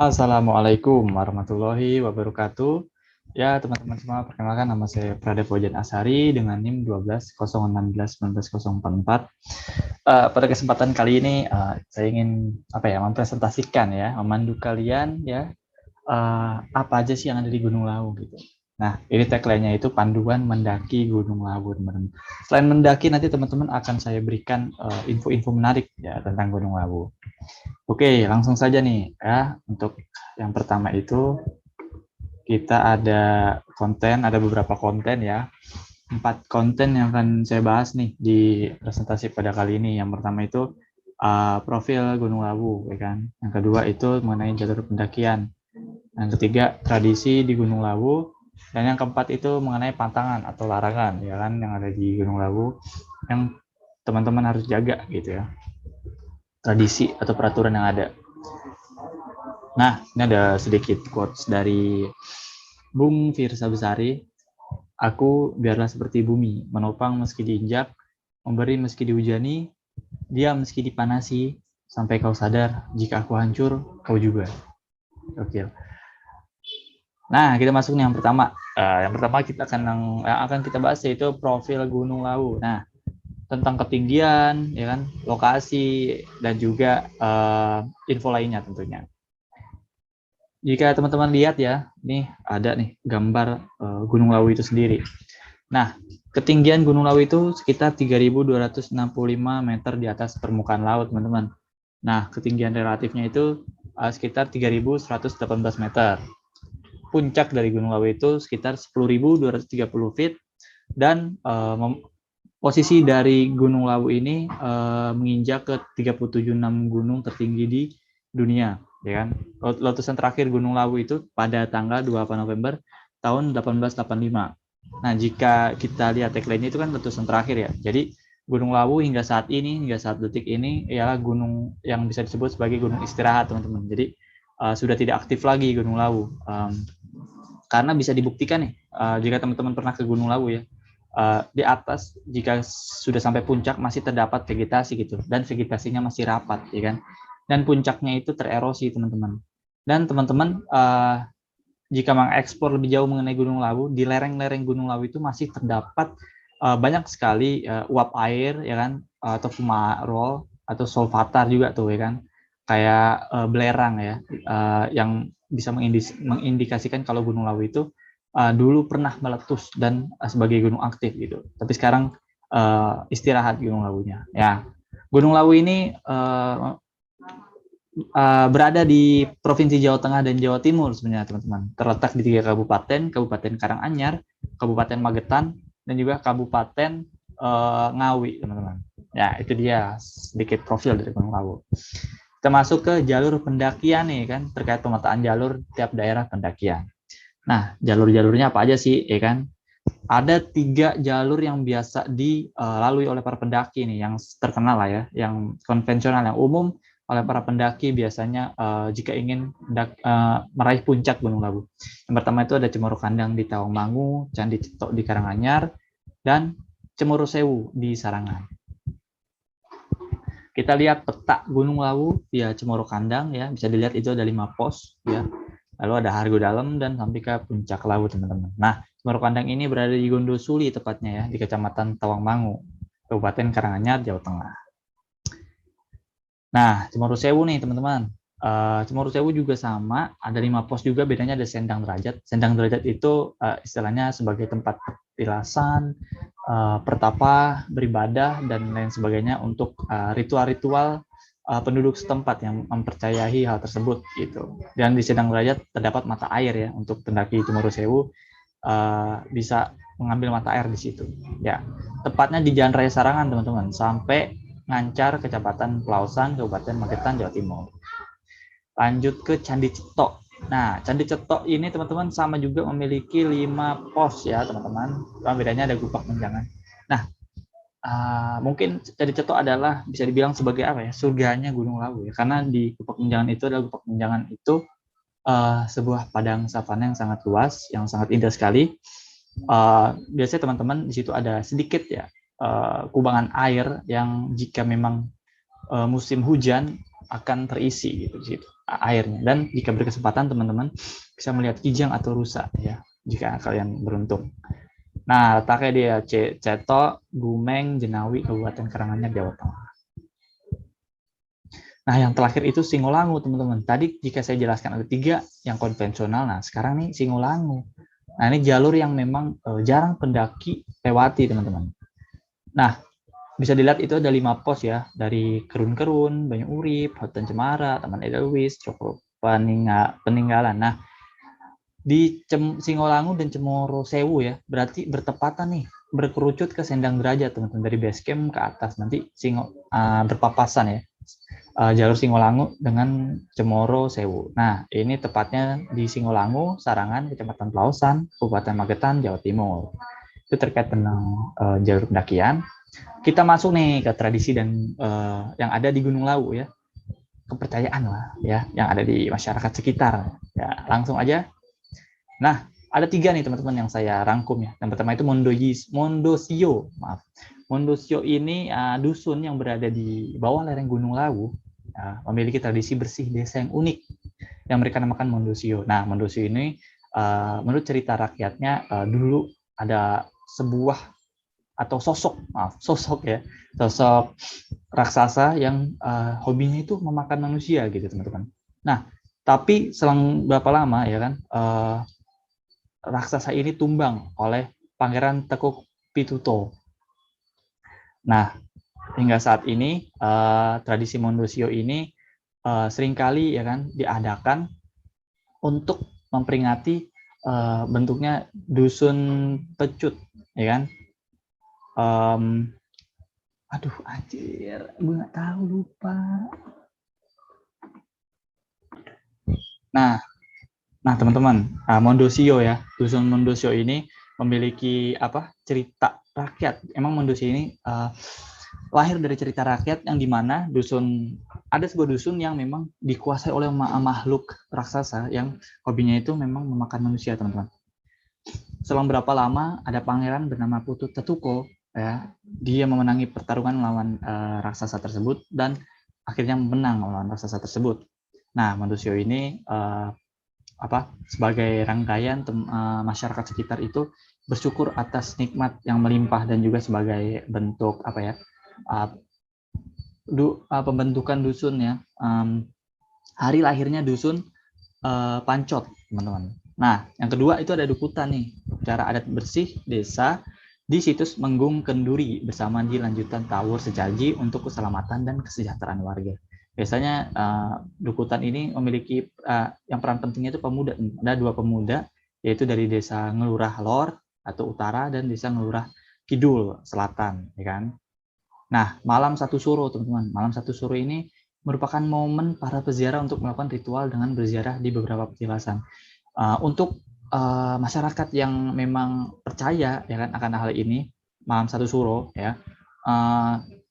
Assalamualaikum warahmatullahi wabarakatuh. Ya, teman-teman semua, perkenalkan nama saya Pradep Bojan Asari dengan NIM 12 016 19 044. Pada kesempatan kali ini saya ingin mempresentasikan ya, memandu kalian ya apa aja sih yang ada di Gunung Lawu gitu. Nah, ini tagline-nya itu panduan mendaki Gunung Lawu, teman-teman. Selain mendaki, nanti teman-teman akan saya berikan info-info menarik ya tentang Gunung Lawu. Oke, langsung saja nih ya. Untuk yang pertama itu kita ada beberapa konten ya. 4 konten yang akan saya bahas nih di presentasi pada kali ini. Yang pertama itu profil Gunung Lawu, ya kan. Yang kedua itu mengenai jalur pendakian. Yang ketiga tradisi di Gunung Lawu. Dan yang keempat itu mengenai pantangan atau larangan, ya kan, yang ada di Gunung Lawu yang teman-teman harus jaga gitu ya. Tradisi atau peraturan yang ada. Nah, ini ada sedikit quotes dari Bung Firsa Besari. Aku biarlah seperti bumi, menopang meski diinjak, memberi meski dihujani, diam meski dipanasi, sampai kau sadar, jika aku hancur, kau juga. Oke. Nah, kita masuk nih yang pertama. Yang pertama kita akan kita bahas yaitu profil Gunung Lawu. Nah, tentang ketinggian, ya kan, lokasi dan juga info lainnya tentunya. Jika teman-teman lihat ya, nih ada nih gambar Gunung Lawu itu sendiri. Nah, ketinggian Gunung Lawu itu sekitar 3.265 meter di atas permukaan laut, teman-teman. Nah, ketinggian relatifnya itu sekitar 3.118 meter. Puncak dari Gunung Lawu itu sekitar 10.230 feet dan posisi dari Gunung Lawu ini menginjak ke 37,6 gunung tertinggi di dunia, ya kan. Letusan terakhir Gunung Lawu itu pada tanggal 28 November tahun 1885. Nah, jika kita lihat tagline itu kan letusan terakhir ya. Jadi Gunung Lawu hingga saat detik ini ialah gunung yang bisa disebut sebagai gunung istirahat, teman-teman. Jadi sudah tidak aktif lagi Gunung Lawu. Karena bisa dibuktikan nih, jika teman-teman pernah ke Gunung Lawu ya, di atas jika sudah sampai puncak masih terdapat vegetasi gitu, dan vegetasinya masih rapat, ya kan. Dan puncaknya itu tererosi, teman-teman. Dan teman-teman jika mengeksplor lebih jauh mengenai Gunung Lawu, di lereng-lereng Gunung Lawu itu masih terdapat banyak sekali uap air, ya kan, atau fumarole atau solvatar juga tuh, ya kan, kayak belerang ya, yang bisa mengindikasikan kalau Gunung Lawu itu dulu pernah meletus dan sebagai gunung aktif gitu. Tapi sekarang istirahat Gunung Lawunya. Ya, Gunung Lawu ini berada di Provinsi Jawa Tengah dan Jawa Timur sebenarnya, teman-teman. Terletak di 3 kabupaten, Kabupaten Karanganyar, Kabupaten Magetan, dan juga Kabupaten Ngawi, teman-teman. Ya, itu dia sedikit profil dari Gunung Lawu. Kita masuk ke jalur pendakian nih kan, terkait pemetaan jalur tiap daerah pendakian. Nah, jalur-jalurnya apa aja sih, ya kan? Ada 3 jalur yang biasa dilalui oleh para pendaki nih, yang terkenal lah ya, yang konvensional, yang umum oleh para pendaki biasanya jika ingin meraih puncak Gunung Lawu. Yang pertama itu ada Cemoro Kandang di Tawangmangu, Candi Cetok di Karanganyar, dan Cemoro Sewu di Sarangan. Kita lihat peta Gunung Lawu via Cemoro Kandang ya, bisa dilihat itu ada 5 pos ya. Lalu ada Hargo Dalem dan sampai ke Puncak Lawu, teman-teman. Nah, Cemoro Kandang ini berada di Gondosuli tepatnya ya, di Kecamatan Tawangmangu, Kabupaten Karanganyar, Jawa Tengah. Nah, Cemoro Sewu nih, teman-teman. Cemoro Sewu juga sama, ada 5 pos juga, bedanya ada Sendang Derajat. Sendang Derajat itu istilahnya sebagai tempat petilasan, pertapa, beribadah, dan lain sebagainya untuk ritual-ritual penduduk setempat yang mempercayai hal tersebut gitu. Dan di Sendang Derajat terdapat mata air ya, untuk pendaki Cemoro Sewu bisa mengambil mata air di situ. Ya, tepatnya di Jalan Raya Sarangan, teman-teman, sampai Ngancar, Kecamatan Pelausan, Kabupaten Magetan, Jawa Timur. Lanjut ke Candi Cetok. Nah, Candi Cetok ini teman-teman sama juga memiliki 5 pos ya, teman-teman. Cuma bedanya ada Gupak Menjangan. Nah, mungkin Candi Cetok adalah bisa dibilang sebagai apa ya, surganya Gunung Lawu ya. Karena di Gupak Menjangan itu sebuah padang savana yang sangat luas, yang sangat indah sekali. Biasanya teman-teman di situ ada sedikit ya kubangan air yang jika memang musim hujan akan terisi gitu di situ. airnya. Dan jika berkesempatan teman-teman bisa melihat kijang atau rusa ya, jika kalian beruntung. Nah, letaknya dia Ceto, Gumeng, Jenawi, Kabupaten Karanganyar, Jawa Tengah. Nah, yang terakhir itu Singolangu, teman-teman. Tadi jika saya jelaskan ada 3 yang konvensional, nah sekarang nih Singolangu. Nah, ini jalur yang memang jarang pendaki lewati, teman-teman. Nah, bisa dilihat itu ada 5 pos ya, dari Kerun-Kerun, Banyu Urip, Hutan Cemara, Taman Edelweiss, Cokro Peninggalan. Nah, di Singolangu dan Cemoro Sewu ya, berarti bertepatan nih, berkerucut ke Sendang Derajat, teman-teman, dari base camp ke atas. Nanti berpapasan ya, jalur Singolangu dengan Cemoro Sewu. Nah, ini tepatnya di Singolangu, Sarangan, Kecamatan Pelausan, Kabupaten Magetan, Jawa Timur. Itu terkait tentang jalur pendakian. Kita masuk nih ke tradisi dan yang ada di Gunung Lawu ya, kepercayaan lah ya yang ada di masyarakat sekitar. Ya, langsung aja. Nah, ada 3 nih teman-teman yang saya rangkum ya. Yang pertama itu Mondosio, maaf. Mondosio ini dusun yang berada di bawah lereng Gunung Lawu, memiliki tradisi bersih desa yang unik yang mereka namakan Mondosio. Nah, Mondosio ini menurut cerita rakyatnya dulu ada sebuah atau sosok raksasa yang hobinya itu memakan manusia gitu, teman-teman. Nah, tapi selang berapa lama ya kan raksasa ini tumbang oleh Pangeran Tekuk Pituto. Nah, hingga saat ini tradisi Mondosio ini seringkali ya kan diadakan untuk memperingati bentuknya dusun pecut, ya kan? Aduh, anjir, gue nggak tahu, lupa. Nah, teman-teman, Mondosio ya, dusun Mondosio ini memiliki cerita rakyat. Emang Mondosio ini lahir dari cerita rakyat yang dimana ada sebuah dusun yang memang dikuasai oleh makhluk raksasa yang hobinya itu memang memakan manusia, teman-teman. Selang berapa lama ada pangeran bernama Putut Tetuko ya, dia memenangi pertarungan melawan raksasa tersebut dan akhirnya menang melawan raksasa tersebut. Nah, Mondosio ini sebagai rangkaian masyarakat sekitar itu bersyukur atas nikmat yang melimpah dan juga sebagai bentuk pembentukan dusun ya, hari lahirnya dusun Pancot, teman-teman. Nah, yang kedua itu ada Dukutan nih, cara adat bersih desa di situs Menggung Kenduri bersama di lanjutan Tawur Sejaji untuk keselamatan dan kesejahteraan warga. Biasanya Dukutan ini memiliki yang peran pentingnya itu pemuda. Ada 2 pemuda, yaitu dari desa Ngelurah Lor atau Utara dan desa Ngelurah Kidul Selatan, ya kan? Nah, malam satu suro, teman-teman. Malam satu suro ini merupakan momen para peziarah untuk melakukan ritual dengan berziarah di beberapa petilasan. Untuk masyarakat yang memang percaya ya kan akan hal ini, malam satu suro ya,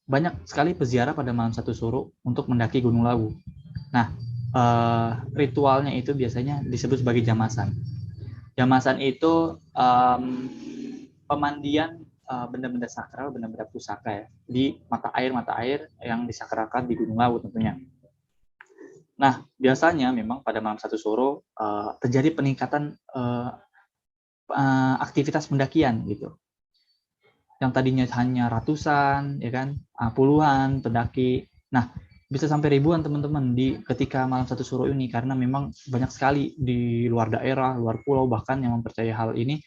banyak sekali peziarah pada malam satu suro untuk mendaki Gunung Lawu. Nah, ritualnya itu biasanya disebut sebagai jamasan. Jamasan itu pemandian benda-benda sakral, benda-benda pusaka ya, di mata air yang disakralkan di Gunung Lawu tentunya. Nah, biasanya memang pada malam satu suro terjadi peningkatan aktivitas pendakian gitu. Yang tadinya hanya ratusan, ya kan, puluhan pendaki. Nah, bisa sampai ribuan teman-teman ketika malam satu suro ini karena memang banyak sekali di luar daerah, luar pulau bahkan yang mempercayai hal ini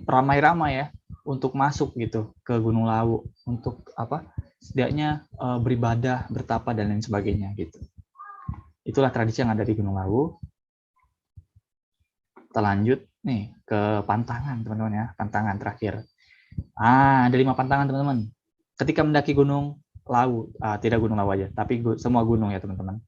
ramai-ramai ya untuk masuk gitu ke Gunung Lawu untuk setidaknya beribadah, bertapa dan lain sebagainya gitu. Itulah tradisi yang ada di Gunung Lawu. Kita lanjut nih ke pantangan, teman-teman ya, pantangan terakhir. Ada 5 pantangan, teman-teman. Ketika mendaki Gunung Lawu, tidak Gunung Lawu aja, tapi semua gunung ya, teman-teman.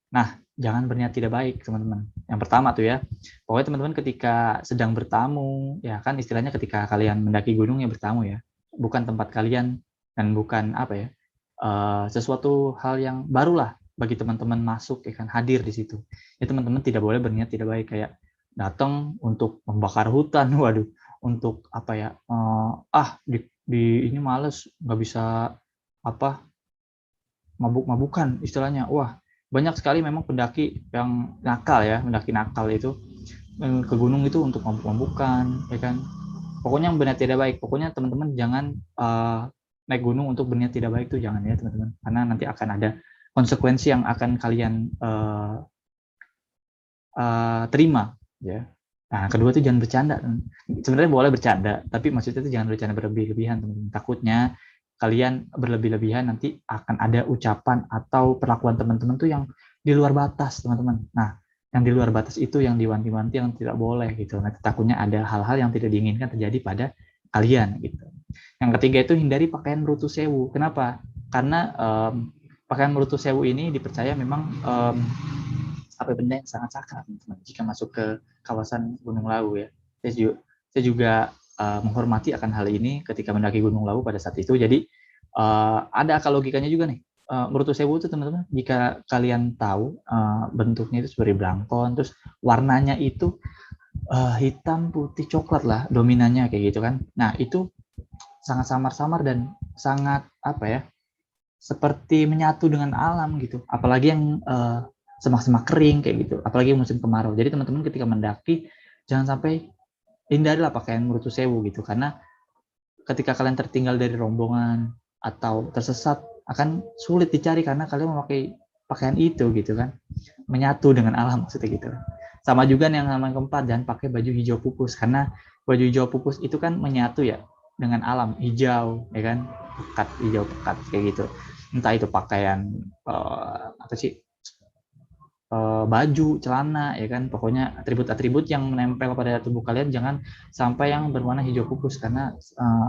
Nah, jangan berniat tidak baik, teman-teman. Yang pertama tuh ya, pokoknya teman-teman ketika sedang bertamu, ya kan istilahnya ketika kalian mendaki gunung ya bertamu ya, bukan tempat kalian dan bukan sesuatu hal yang barulah bagi teman-teman masuk ya kan, hadir di situ. Ya teman-teman tidak boleh berniat tidak baik kayak datang untuk membakar hutan, waduh, untuk ini males, nggak bisa mabuk-mabukan istilahnya, wah banyak sekali memang pendaki yang nakal ya, mendaki nakal itu ke gunung itu untuk mabuk-mabukan, ya kan. Pokoknya yang berniat tidak baik. Pokoknya teman-teman jangan naik gunung untuk berniat tidak baik itu jangan ya teman-teman, karena nanti akan ada konsekuensi yang akan kalian terima ya. Nah, kedua itu jangan bercanda. Sebenarnya boleh bercanda, tapi maksudnya itu jangan bercanda berlebih-lebihan, teman-teman. Takutnya kalian berlebih-lebihan nanti akan ada ucapan atau perlakuan teman-teman tuh yang di luar batas, teman-teman. Nah, yang di luar batas itu yang diwanti-wanti yang tidak boleh gitu. Nanti takutnya ada hal-hal yang tidak diinginkan terjadi pada kalian gitu. Yang ketiga itu hindari pakaian merutu sewu. Kenapa? Karena pakaian merutu sewu ini dipercaya memang apa benda yang sangat sakral teman-teman jika masuk ke kawasan Gunung Lawu ya. Saya juga menghormati akan hal ini ketika mendaki Gunung Lawu pada saat itu. Jadi ada akal logikanya juga nih. Merutu Sewu itu teman-teman, jika kalian tahu bentuknya itu seperti belangkon, terus warnanya itu hitam, putih, coklat lah dominannya kayak gitu kan. Nah itu sangat samar-samar dan sangat apa ya, seperti menyatu dengan alam gitu. Apalagi yang semak-semak kering kayak gitu. Apalagi musim kemarau. Jadi teman-teman ketika mendaki jangan sampai hindarilah pakaian merutu sewu gitu, karena ketika kalian tertinggal dari rombongan atau tersesat akan sulit dicari karena kalian memakai pakaian itu gitu kan, menyatu dengan alam maksudnya gitu. Sama juga yang namanya keempat, jangan pakai baju hijau pupus, karena baju hijau pupus itu kan menyatu ya dengan alam hijau ya kan, pekat, hijau pekat kayak gitu. Entah itu pakaian apa sih, baju, celana, ya kan, pokoknya atribut-atribut yang menempel pada tubuh kalian jangan sampai yang berwarna hijau pupus, karena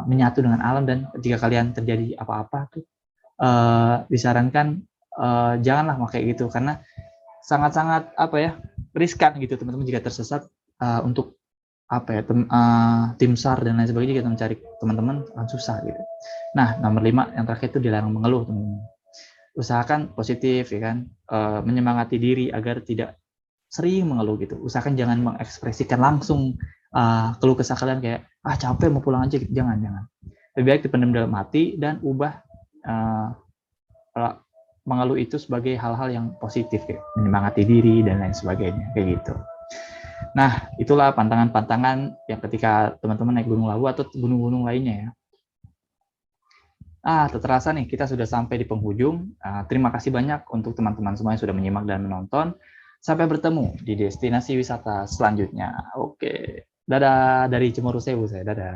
menyatu dengan alam, dan jika kalian terjadi apa-apa tuh disarankan janganlah pakai gitu, karena sangat-sangat apa ya, riskan gitu teman-teman jika tersesat untuk apa ya, tim SAR dan lain sebagainya, kita mencari teman-teman akan susah gitu. Nah, nomor 5 yang terakhir itu dilarang mengeluh teman-teman. Usahakan positif ya kan, menyemangati diri agar tidak sering mengeluh gitu. Usahakan jangan mengekspresikan langsung keluh kesah kalian kayak capek mau pulang aja gitu. Jangan. Lebih baik dipendam dalam hati dan ubah uh, mengeluh itu sebagai hal-hal yang positif kayak menyemangati diri dan lain sebagainya kayak gitu. Nah, itulah pantangan-pantangan yang ketika teman-teman naik Gunung Lawu atau gunung-gunung lainnya ya. Terasa nih kita sudah sampai di penghujung. Terima kasih banyak untuk teman-teman semua yang sudah menyimak dan menonton. Sampai bertemu di destinasi wisata selanjutnya. Oke, dadah dari Cemoro Sewu saya. Dadah.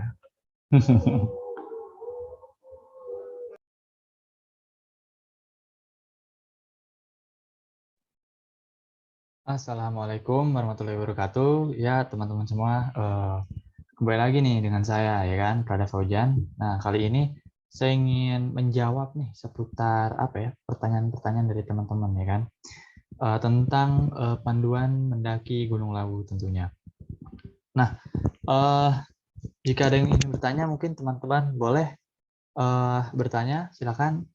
Assalamualaikum warahmatullahi wabarakatuh. Ya teman-teman semua, kembali lagi nih dengan saya ya kan, Prada Faujan. Nah kali ini saya ingin menjawab nih seputar apa ya, pertanyaan-pertanyaan dari teman-teman ya kan, tentang panduan mendaki Gunung Lawu tentunya. Nah, jika ada yang ingin bertanya, mungkin teman-teman boleh bertanya, silakan.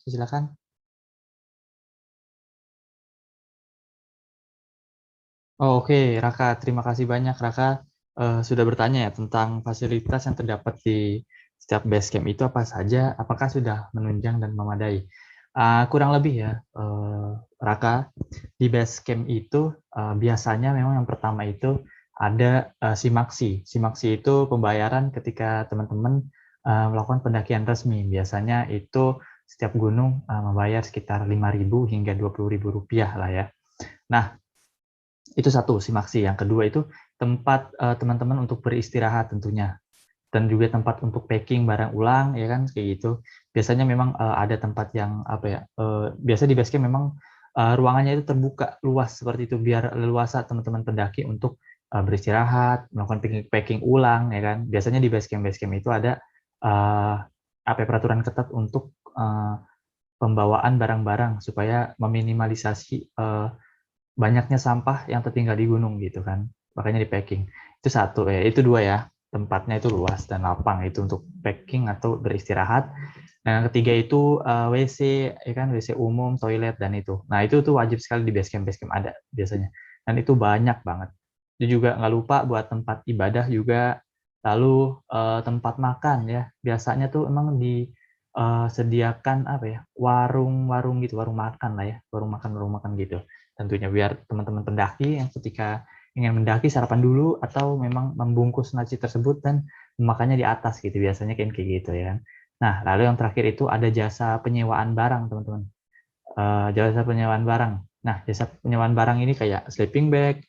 Oke, Raka, terima kasih banyak Raka sudah bertanya ya tentang fasilitas yang terdapat di setiap base camp itu apa saja, apakah sudah menunjang dan memadai. Kurang lebih ya, Raka, di base camp itu biasanya memang yang pertama itu ada simaksi. Simaksi itu pembayaran ketika teman-teman melakukan pendakian resmi. Biasanya itu setiap gunung membayar sekitar 5.000 hingga 20.000 rupiah lah ya. Nah, itu satu, simaksi. Yang kedua itu tempat teman-teman untuk beristirahat tentunya. Dan juga tempat untuk packing barang ulang, ya kan, kayak gitu. Biasanya memang ada tempat yang, apa ya, biasa di basecamp memang ruangannya itu terbuka, luas, seperti itu, biar leluasa teman-teman pendaki untuk beristirahat, melakukan packing ulang, ya kan. Biasanya di basecamp itu ada peraturan ketat untuk pembawaan barang-barang, supaya meminimalisasi banyaknya sampah yang tertinggal di gunung gitu kan, makanya di packing. Itu satu ya, itu dua ya, tempatnya itu luas dan lapang itu untuk packing atau beristirahat. Nah, yang ketiga itu WC ya kan, WC umum, toilet dan itu. Nah, itu tuh wajib sekali di basecamp ada biasanya. Dan itu banyak banget. Itu juga nggak lupa buat tempat ibadah juga, lalu tempat makan ya. Biasanya tuh emang di sediakan apa ya, warung-warung gitu, warung makan lah ya, warung makan gitu. Tentunya biar teman-teman pendaki yang ketika ingin mendaki sarapan dulu atau memang membungkus nasi tersebut dan memakannya di atas gitu, biasanya kayak gitu ya kan. Nah, lalu yang terakhir itu ada jasa penyewaan barang, teman-teman. Jasa penyewaan barang. Nah, jasa penyewaan barang ini kayak sleeping bag,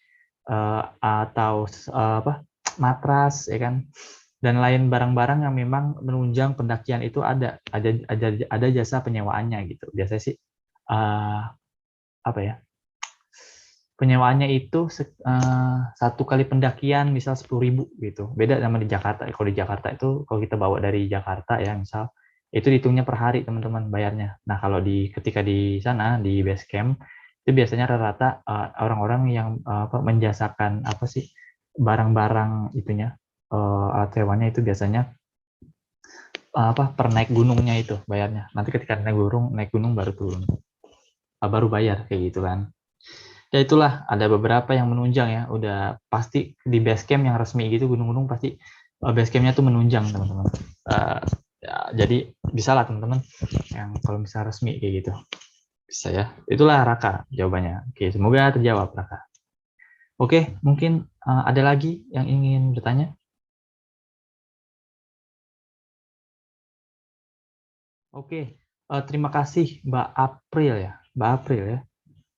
atau apa, matras ya kan, dan lain barang-barang yang memang menunjang pendakian itu ada jasa penyewaannya gitu. Biasanya sih apa ya? Penyewaannya itu satu kali pendakian misal 10.000 gitu. Beda sama di Jakarta. Kalau di Jakarta itu kalau kita bawa dari Jakarta ya misal itu dihitungnya per hari teman-teman bayarnya. Nah kalau ketika di sana di base camp itu biasanya rata-rata orang-orang yang menjasakan apa sih barang-barang itunya alat sewanya itu biasanya per naik gunungnya itu bayarnya. Nanti ketika naik gunung baru turun, baru bayar kayak gitu kan. Ya itulah ada beberapa yang menunjang ya, udah pasti di base camp yang resmi gitu gunung-gunung pasti base campnya tuh menunjang teman-teman. Ya, jadi bisa lah teman-teman yang kalau misalnya resmi kayak gitu bisa ya. Itulah Raka jawabannya. Oke, semoga terjawab Raka. Oke, mungkin ada lagi yang ingin bertanya? Oke, terima kasih Mbak April ya, Mbak April ya.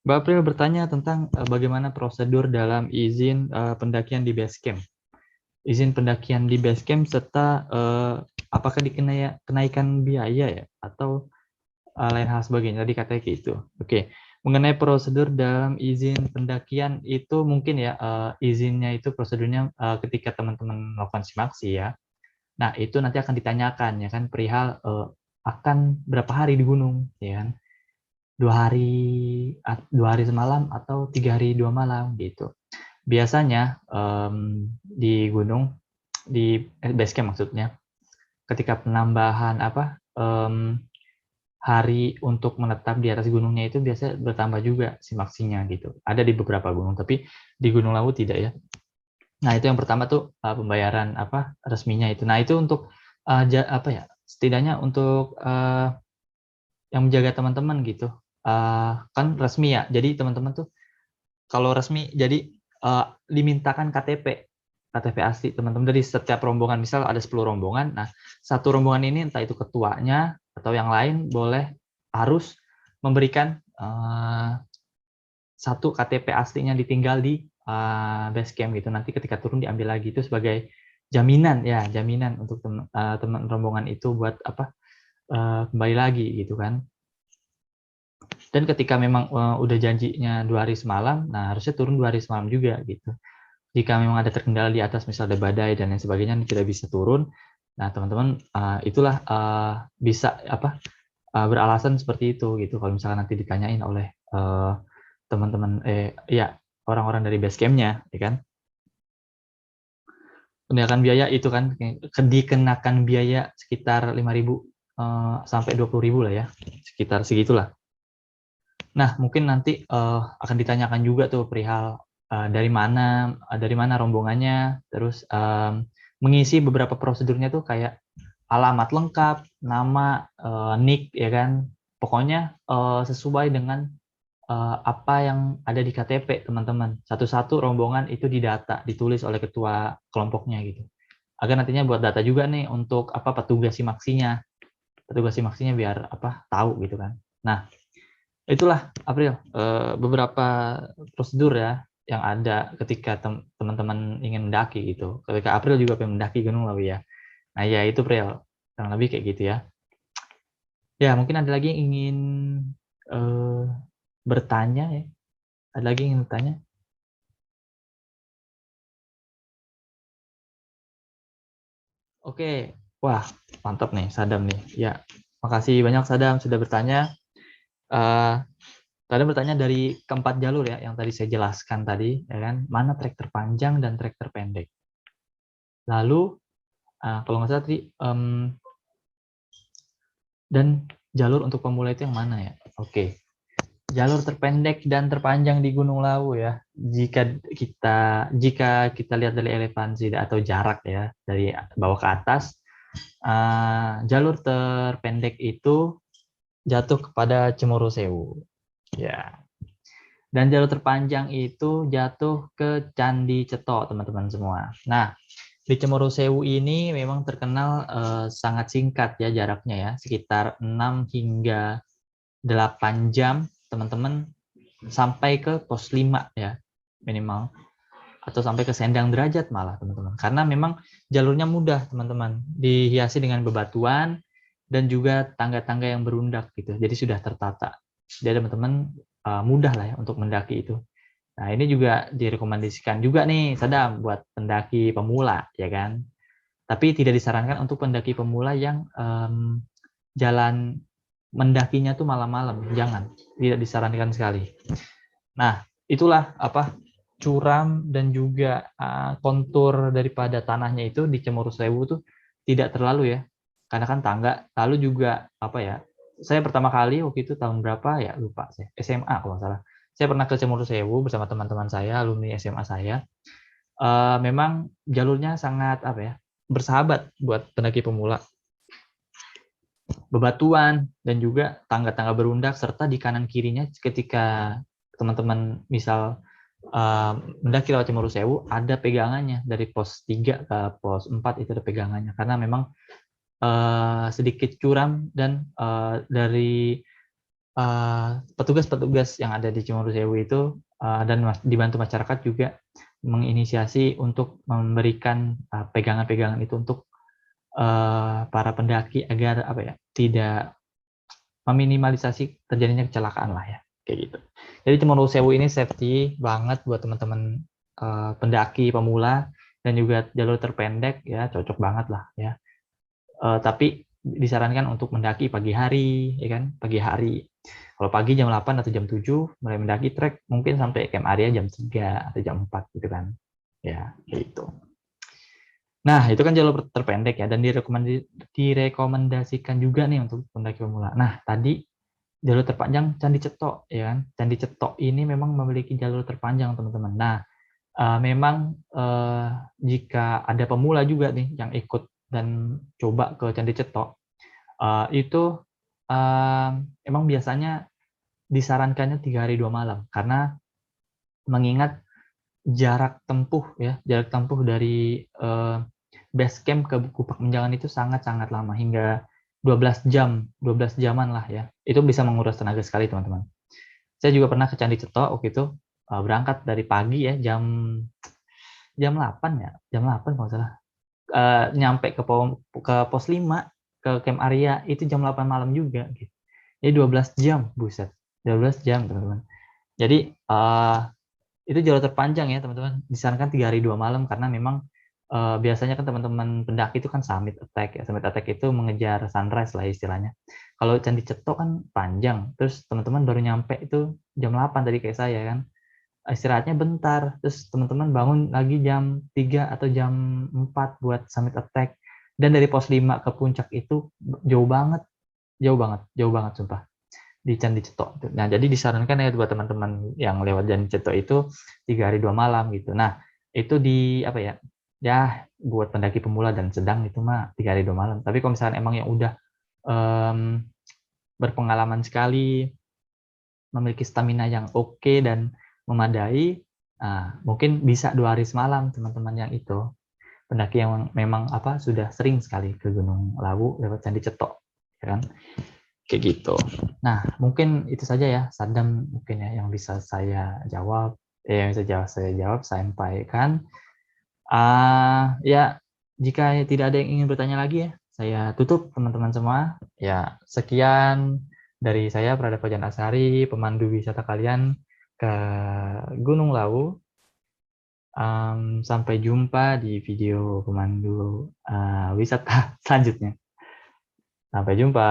Mbak April bertanya tentang bagaimana prosedur dalam izin pendakian di base camp. Izin pendakian di base camp serta apakah kenaikan biaya ya atau lain hal sebagainya. Tadi katanya gitu. Oke. Mengenai prosedur dalam izin pendakian itu mungkin ya izinnya itu prosedurnya ketika teman-teman melakukan simaksi ya. Nah, itu nanti akan ditanyakan ya kan perihal akan berapa hari di gunung ya kan. 2 hari semalam atau 3 hari 2 malam gitu. Biasanya di gunung di base camp maksudnya ketika penambahan hari untuk menetap di atas gunungnya itu biasa bertambah juga simaksinya gitu. Ada di beberapa gunung tapi di Gunung Lawu tidak ya. Nah, itu yang pertama tuh pembayaran resminya itu. Nah, itu untuk setidaknya untuk yang menjaga teman-teman gitu. Kan resmi ya. Jadi teman-teman tuh kalau resmi jadi dimintakan KTP asli teman-teman dari setiap rombongan. Misal ada 10 rombongan, nah satu rombongan ini entah itu ketuanya atau yang lain harus memberikan satu KTP aslinya ditinggal di base camp gitu. Nanti ketika turun diambil lagi itu sebagai jaminan untuk teman rombongan itu buat kembali lagi gitu kan. Dan ketika memang udah janjinya 2 hari semalam, nah harusnya turun 2 hari semalam juga gitu. Jika memang ada terkendala di atas, misalnya ada badai dan lain sebagainya, tidak bisa turun, nah teman-teman itulah bisa beralasan seperti itu gitu. Kalau misalkan nanti ditanyain oleh teman-teman, ya orang-orang dari base camp-nya, ya kan? Kenakan biaya itu kan dikenakan biaya sekitar 5.000 sampai 20.000 lah ya, sekitar segitulah. Nah, mungkin nanti akan ditanyakan juga tuh perihal dari mana rombongannya, terus mengisi beberapa prosedurnya tuh kayak alamat lengkap, nama, nick ya kan. Pokoknya sesuai dengan apa yang ada di KTP teman-teman. Satu-satu rombongan itu didata, ditulis oleh ketua kelompoknya gitu. Agar nantinya buat data juga nih untuk petugas simaksinya. Petugas simaksinya biar tahu gitu kan. Nah, itulah April beberapa prosedur ya yang ada ketika teman-teman ingin mendaki gitu. Ketika April juga pengen mendaki Gunung Lawu ya. Nah ya itu April, kurang lebih kayak gitu ya. Ya mungkin ada lagi yang ingin uh, bertanya ya. Ada lagi yang ingin bertanya? Oke, wah mantap nih Sadam nih. Ya, makasih banyak Sadam sudah bertanya. Uh, Kalian bertanya dari keempat jalur ya, yang tadi saya jelaskan tadi, ya kan? Mana trek terpanjang dan trek terpendek. Lalu, kalau nggak salah tadi, dan jalur untuk pemula itu yang mana ya? Oke, jalur terpendek dan terpanjang di Gunung Lawu ya. Jika kita lihat dari elevansi atau jarak ya, dari bawah ke atas, jalur terpendek itu jatuh kepada Cemoro Sewu. Ya. Dan jalur terpanjang itu jatuh ke Candi Cetok, teman-teman semua. Nah, di Cemoro Sewu ini memang terkenal sangat singkat ya jaraknya ya, sekitar 6 hingga 8 jam, teman-teman, sampai ke pos 5 ya, minimal. Atau sampai ke Sendang Derajat malah, teman-teman. Karena memang jalurnya mudah, teman-teman. Dihiasi dengan bebatuan dan juga tangga-tangga yang berundak gitu. Jadi sudah tertata. Jadi teman-teman mudah lah ya untuk mendaki itu. Nah, ini juga direkomendasikan juga nih, Sadam, buat pendaki pemula, ya kan? Tapi tidak disarankan untuk pendaki pemula yang jalan mendakinya tuh malam-malam, jangan. Tidak disarankan sekali. Nah, itulah apa curam dan juga kontur daripada tanahnya itu di Cemoro Sewu tuh tidak terlalu ya. Karena kan tangga, lalu juga apa ya? Saya pertama kali waktu itu tahun berapa ya? Lupa saya. SMA kalau nggak salah. Saya pernah ke Cemoro Sewu bersama teman-teman saya, alumni SMA saya. Memang jalurnya sangat apa ya? Bersahabat buat pendaki pemula. Bebatuan dan juga tangga-tangga berundak serta di kanan kirinya ketika teman-teman misal mendaki lewat Cemoro Sewu ada pegangannya dari pos 3 ke pos 4 itu ada pegangannya karena memang sedikit curam dan dari petugas-petugas yang ada di Cemoro Sewu itu dan dibantu masyarakat juga menginisiasi untuk memberikan pegangan-pegangan itu untuk para pendaki agar apa ya tidak meminimalisasi terjadinya kecelakaan lah ya kayak gitu. Jadi Cemoro Sewu ini safety banget buat teman-teman pendaki pemula dan juga jalur terpendek ya cocok banget lah ya. Tapi disarankan untuk mendaki pagi hari ya kan pagi hari. Kalau pagi jam 8 atau jam 7 mulai mendaki trek mungkin sampai camp area jam 3 atau jam 4 gitu kan. Ya, gitu. Nah, itu kan jalur terpendek ya, dan direkomendasikan juga nih untuk pendaki pemula. Nah, tadi jalur terpanjang Candi Cetok, ya kan? Candi Cetok ini memang memiliki jalur terpanjang, teman-teman. Nah, memang jika ada pemula juga nih yang ikut dan coba ke Candi Cetok, itu emang biasanya disarankannya 3 hari 2 malam, karena mengingat jarak tempuh ya, jarak tempuh dari base camp ke Kupak Menjangan itu sangat-sangat lama hingga 12 jam, 12 jaman lah ya. Itu bisa menguras tenaga sekali, teman-teman. Saya juga pernah ke Candi Cetok waktu itu berangkat dari pagi ya, jam 8 ya, jam 8 kalau salah. Nyampe ke pos 5 ke camp area itu jam 8 malam juga gitu. Jadi 12 jam, buset. 12 jam, teman-teman. Jadi itu jalur terpanjang ya teman-teman, disarankan 3 hari 2 malam karena memang biasanya kan teman-teman pendaki itu kan summit attack ya, summit attack itu mengejar sunrise lah istilahnya. Kalau Candi Cetok kan panjang, terus teman-teman baru nyampe itu jam 8 tadi kayak saya kan, istirahatnya bentar, terus teman-teman bangun lagi jam 3 atau jam 4 buat summit attack, dan dari pos 5 ke puncak itu jauh banget, jauh banget sumpah di Candi Cetok. Nah, jadi disarankan ya buat teman-teman yang lewat Candi Cetok itu 3 hari 2 malam gitu. Nah, itu di apa ya? Ya, buat pendaki pemula dan sedang itu mah 3 hari 2 malam. Tapi kalau misalnya emang yang udah berpengalaman sekali, memiliki stamina yang oke dan memadai, mungkin bisa 2 hari semalam teman-teman yang itu. Pendaki yang memang apa sudah sering sekali ke Gunung Lawu lewat Candi Cetok, ya kan? Kayak gitu. Nah, mungkin itu saja ya, Sadam mungkin ya yang bisa saya jawab, yang bisa saya jawab, saya sampaikan. Ya, jika tidak ada yang ingin bertanya lagi ya, saya tutup teman-teman semua. Ya, sekian dari saya, Prada Fajan Asari, pemandu wisata kalian ke Gunung Lawu. Sampai jumpa di video pemandu wisata selanjutnya. Sampai jumpa.